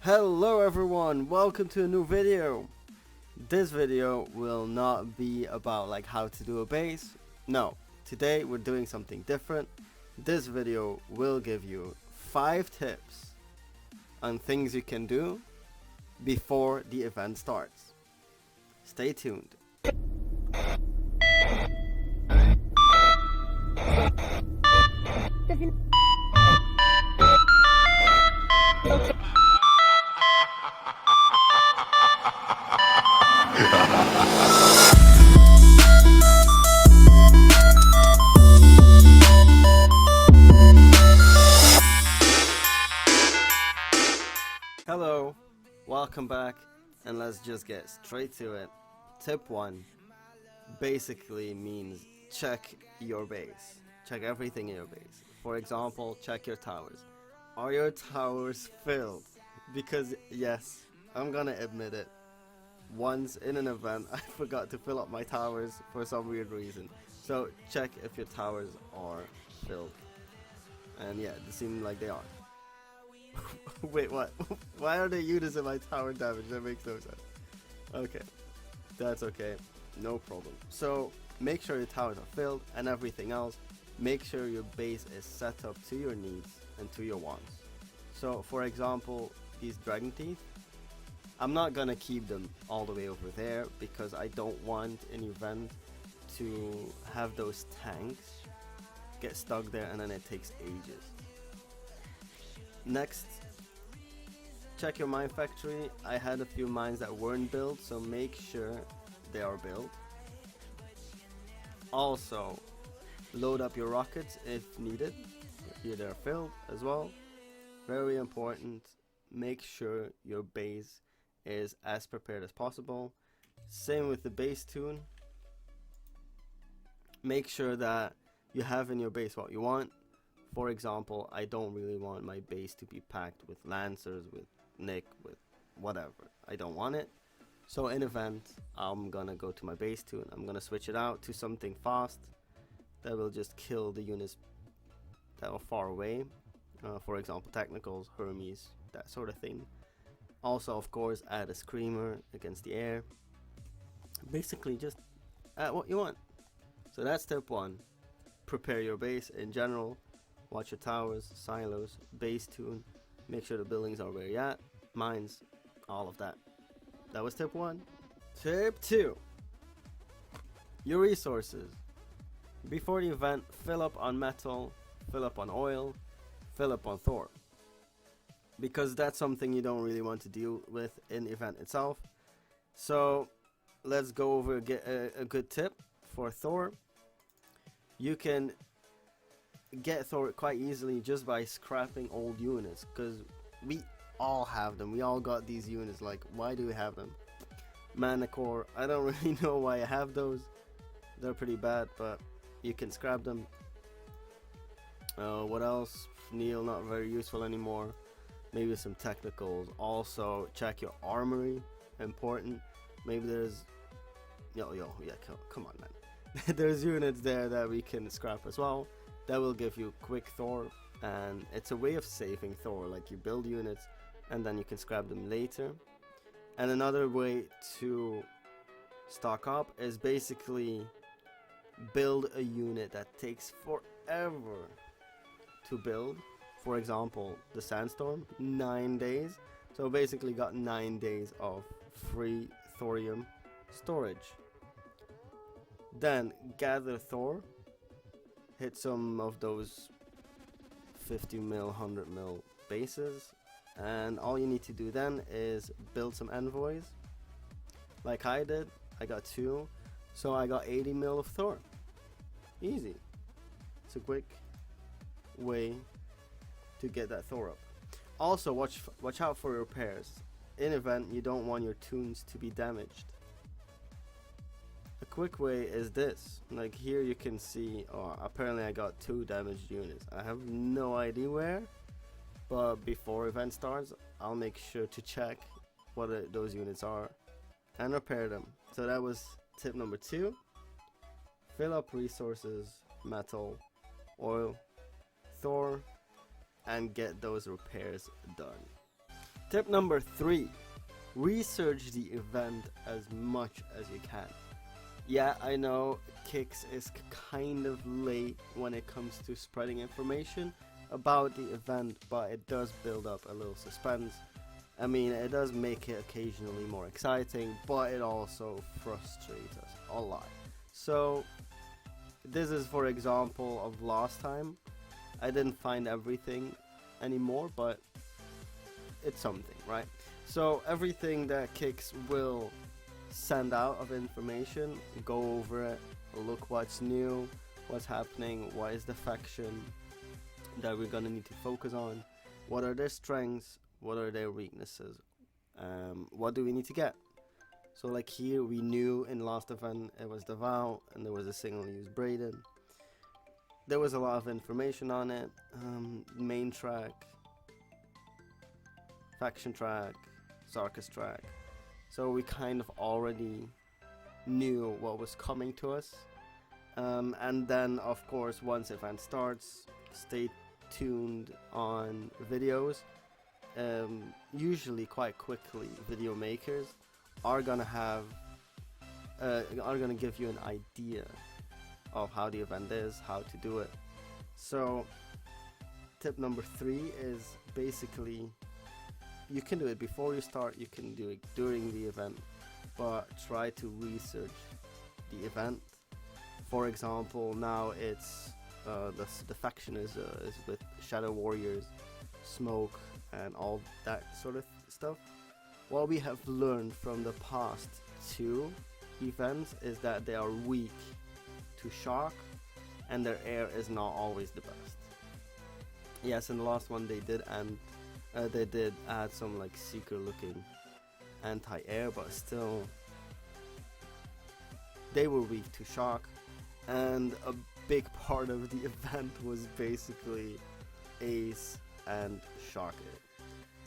Hello everyone, welcome to a new video. This video will not be about like how to do a base. No, today we're doing something different. This video will give you 5 tips on things you can do before the event starts. Stay tuned. Hello, welcome back, and let's just get straight to it. Tip 1 basically means check your base. Check everything in your base. For example, check your towers. Are your towers filled? Because yes, I'm gonna admit it. Once in an event, I forgot to fill up my towers for some weird reason. So check if your towers are filled. And yeah, they seem like they are. Wait, what? Why are they units in my tower damage? That makes no sense. Okay, that's okay, no problem. So make sure your towers are filled, and everything else, make sure your base is set up to your needs and to your wants. So for example, these dragon teeth, I'm not gonna keep them all the way over there because I don't want an event to have those tanks get stuck there and then it takes ages. Next, check your mine factory. I had a few mines that weren't built, so make sure they are built. Also, load up your rockets if needed. Here they're filled as well. Very important, make sure your base is as prepared as possible. Same with the base tune. Make sure that you have in your base what you want. For example, I don't really want my base to be packed with lancers, with Nick, with whatever. I don't want it. So in event, I'm gonna go to my base tune. I'm gonna switch it out to something fast that will just kill the units that are far away. For example, technicals, Hermes, that sort of thing. Also, of course, add a screamer against the air. Basically, just add what you want. So that's tip 1. Prepare your base in general. Watch your towers, silos, base tune. Make sure the buildings are where you're at. Mines, all of that. That was tip 1. Tip 2. Your resources. Before the event, fill up on metal, fill up on oil, fill up on Thor. Because that's something you don't really want to deal with in the event itself. So let's go over a good tip for Thor. You can get Thor quite easily just by scrapping old units, because we all have them. We all got these units. Like, why do we have them? Mana core, I don't really know why I have those. They're pretty bad, but you can scrap them. What else? Neil, not very useful anymore. Maybe some technicals. Also check your armory, important. Maybe there's yeah, come on, man. There's units there that we can scrap as well. That will give you quick Thor, and it's a way of saving Thor. Like, you build units and then you can scrap them later. And another way to stock up is basically build a unit that takes forever to build. For example, the Sandstorm, 9 days. So basically got 9 days of free thorium storage. Then gather Thor. Hit some of those 50 mil, 100 mil bases, and all you need to do then is build some envoys like I did. I got 2, so I got 80 mil of Thor. Easy. It's a quick way to get that Thor up. Also, watch out for repairs. In event, you don't want your tunes to be damaged. A quick way is this. Like, here you can see, oh, apparently I got 2 damaged units. I have no idea where, but before event starts, I'll make sure to check what those units are and repair them. So that was tip number 2. Fill up resources, metal, oil, Thor, and get those repairs done. Tip number 3, research the event as much as you can. Yeah, I know Kicks is kind of late when it comes to spreading information about the event, but it does build up a little suspense. I mean, it does make it occasionally more exciting, but it also frustrates us a lot. So, this is for example of last time. I didn't find everything anymore, but it's something, right? So everything that Kicks will send out of information, go over it, look what's new, what's happening, what is the faction that we're gonna need to focus on, what are their strengths, what are their weaknesses, what do we need to get. So like here we knew in last event it was Devout and there was a single use Braden. There was a lot of information on it, main track, faction track, Sarkis track. So we kind of already knew what was coming to us. And then of course once event starts, stay tuned on videos. Usually quite quickly video makers are gonna give you an idea of how the event is, how to do it. So tip number 3 is basically you can do it before you start, you can do it during the event, but try to research the event. For example, now it's the faction is with Shadow Warriors, Smoke, and all that sort of stuff. What we have learned from the past 2 events is that they are weak to shock, and their air is not always the best. Yes, in the last one they did add some like seeker looking anti-air, but still they were weak to shock, and a big part of the event was basically ace and shock it.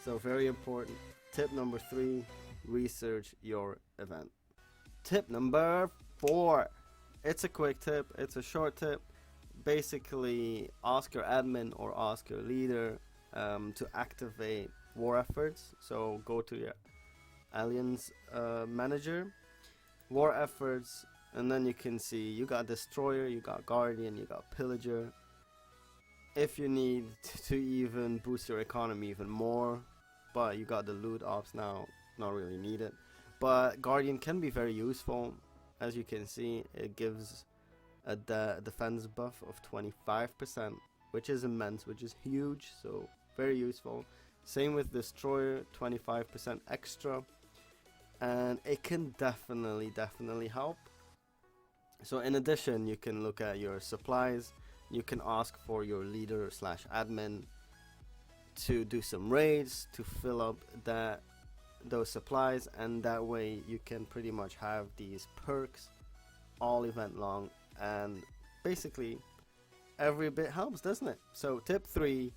So very important. Tip number 3, research your event. Tip number 4, it's a quick tip, it's a short tip. Basically ask your admin or ask your leader to activate war efforts. So go to your alliance manager, war efforts, and then you can see you got destroyer, you got guardian, you got pillager. If you need to even boost your economy even more, but you got the loot ops now, not really needed. But guardian can be very useful. As you can see, it gives a defense buff of 25%, which is immense, which is huge, so very useful. Same with destroyer, 25% extra, and it can definitely help. So in addition, you can look at your supplies. You can ask for your leader slash admin to do some raids to fill up those supplies, and that way you can pretty much have these perks all event long, and basically every bit helps, doesn't it? So tip 3,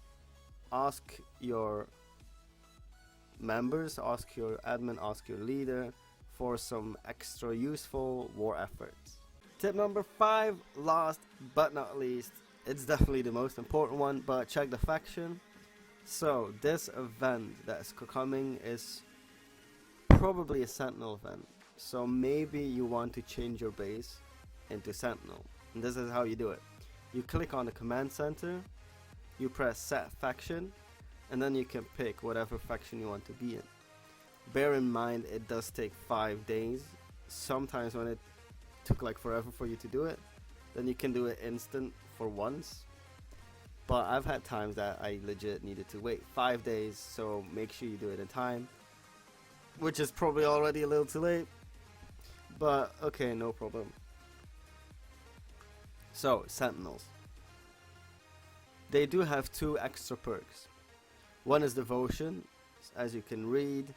ask your members, ask your admin, ask your leader for some extra useful war efforts. Tip number 5, last but not least, it's definitely the most important one, but check the faction. So this event that's coming is probably a Sentinel event, so maybe you want to change your base into Sentinel, and this is how you do it. You click on the command center, you press set faction, and then you can pick whatever faction you want to be in. Bear in mind it does take 5 days. Sometimes when it took like forever for you to do it, then you can do it instant for once. But I've had times that I legit needed to wait 5 days, so make sure you do it in time, which is probably already a little too late, but okay, no problem. So Sentinels, they do have 2 extra perks. One is Devotion, as you can read,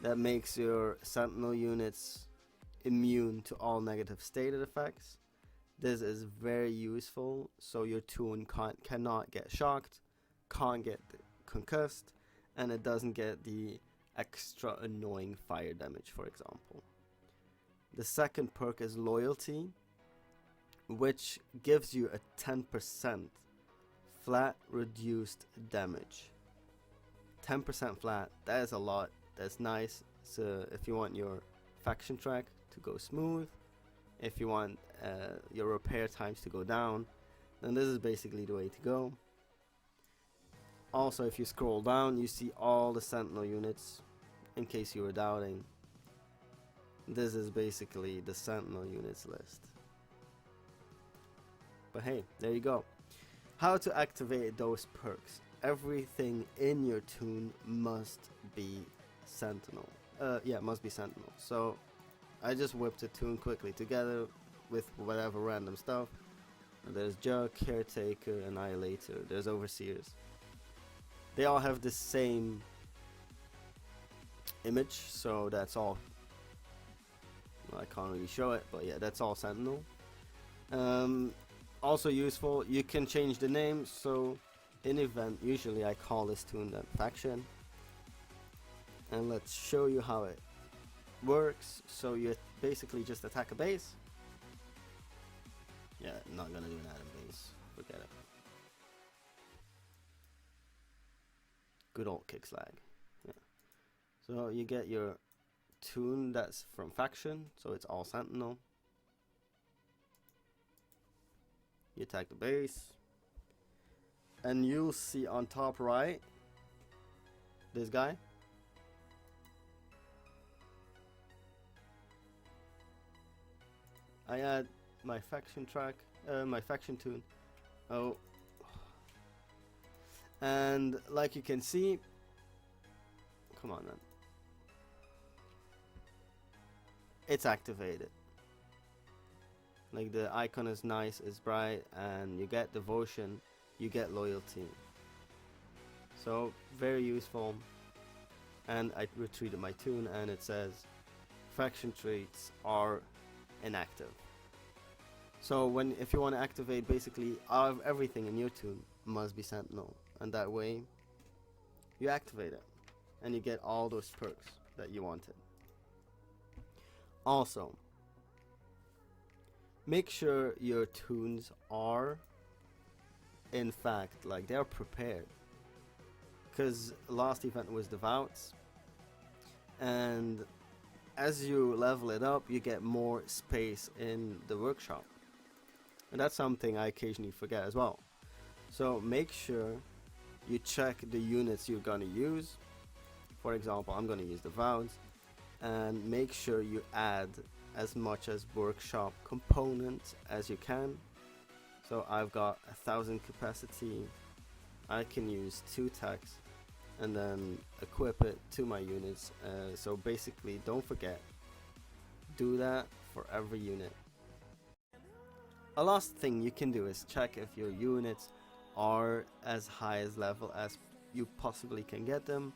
that makes your Sentinel units immune to all negative stated effects. This is very useful, so your toon cannot get shocked, can't get concussed, and it doesn't get the extra annoying fire damage, for example. The second perk is Loyalty, which gives you a 10% flat reduced damage 10% flat, that is a lot. That's nice. So if you want your faction track to go smooth, if you want your repair times to go down, then this is basically the way to go. Also, if you scroll down, you see all the Sentinel units. In case you were doubting, this is basically the Sentinel units list. But hey, there you go. How to activate those perks. Everything in your toon must be Sentinel. Must be Sentinel. So I just whipped a toon quickly together with whatever random stuff. There's Jug, Caretaker, Annihilator, there's Overseers. They all have the same image, so that's all. Well, I can't really show it, but yeah, that's all Sentinel. Also useful, you can change the name. So in event, usually I call this toon the faction, and let's show you how it works. So you basically just attack a base. Yeah, not gonna do an Adam base, forget it. Good old kick slag. Yeah. So you get your toon that's from faction, so it's all Sentinel. You attack the base, and you'll see on top right this guy. I add my faction track, my faction toon. Oh, and like you can see, come on then, it's activated. Like the icon is nice, it's bright, and you get devotion, you get loyalty. So very useful. And I retreated my toon, and it says faction traits are inactive. So if you want to activate basically everything in your toon must be Sentinel, and that way you activate it and you get all those perks that you wanted. Also, make sure your toons are in fact like they're prepared, because last event was Devouts, and as you level it up you get more space in the workshop, and that's something I occasionally forget as well. So make sure you check the units you're gonna use. For example, I'm gonna use Devouts, and make sure you add as much as workshop components as you can. So I've got 1000 capacity, I can use 2 techs and then equip it to my units. So basically, don't forget, do that for every unit. A last thing you can do is check if your units are as high as level as you possibly can get them.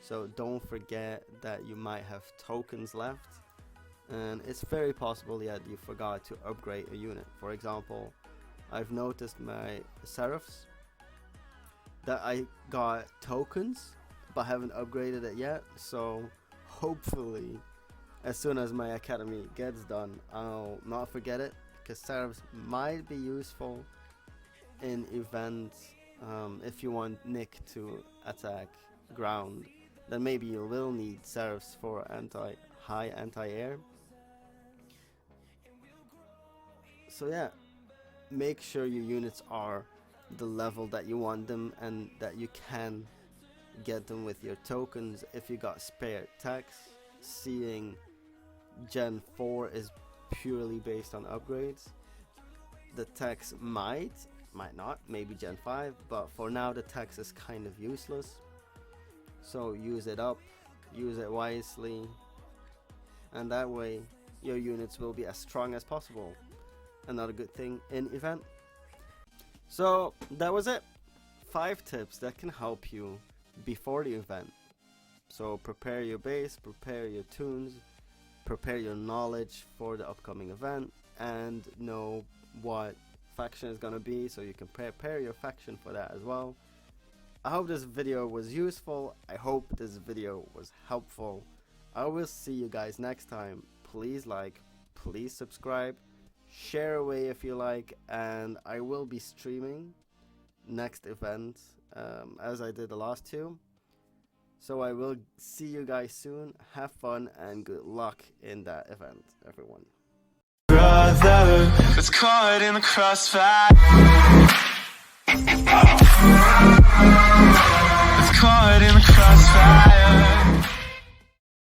So don't forget that you might have tokens left, and it's very possible that you forgot to upgrade a unit. For example, I've noticed my Seraphs that I got tokens but haven't upgraded it yet, so hopefully as soon as my academy gets done I'll not forget it, because Seraphs might be useful in events. If you want Nick to attack ground, then maybe you will need Seraphs for high anti-air. So yeah, make sure your units are the level that you want them and that you can get them with your tokens. If you got spare techs, seeing Gen 4 is purely based on upgrades. The techs might not, maybe Gen 5, but for now the techs is kind of useless. So use it up, use it wisely, and that way your units will be as strong as possible. Another good thing in event. So that was it. 5 tips that can help you before the event. So prepare your base, prepare your toons, prepare your knowledge for the upcoming event, and know what faction is gonna be, so you can prepare your faction for that as well. I hope this video was useful. I hope this video was helpful. I will see you guys next time. Please like, please subscribe, share away if you like, and I will be streaming next event as I did the last 2. So I will see you guys soon. Have fun and good luck in that event, everyone. Brother, it's caught in the crossfire.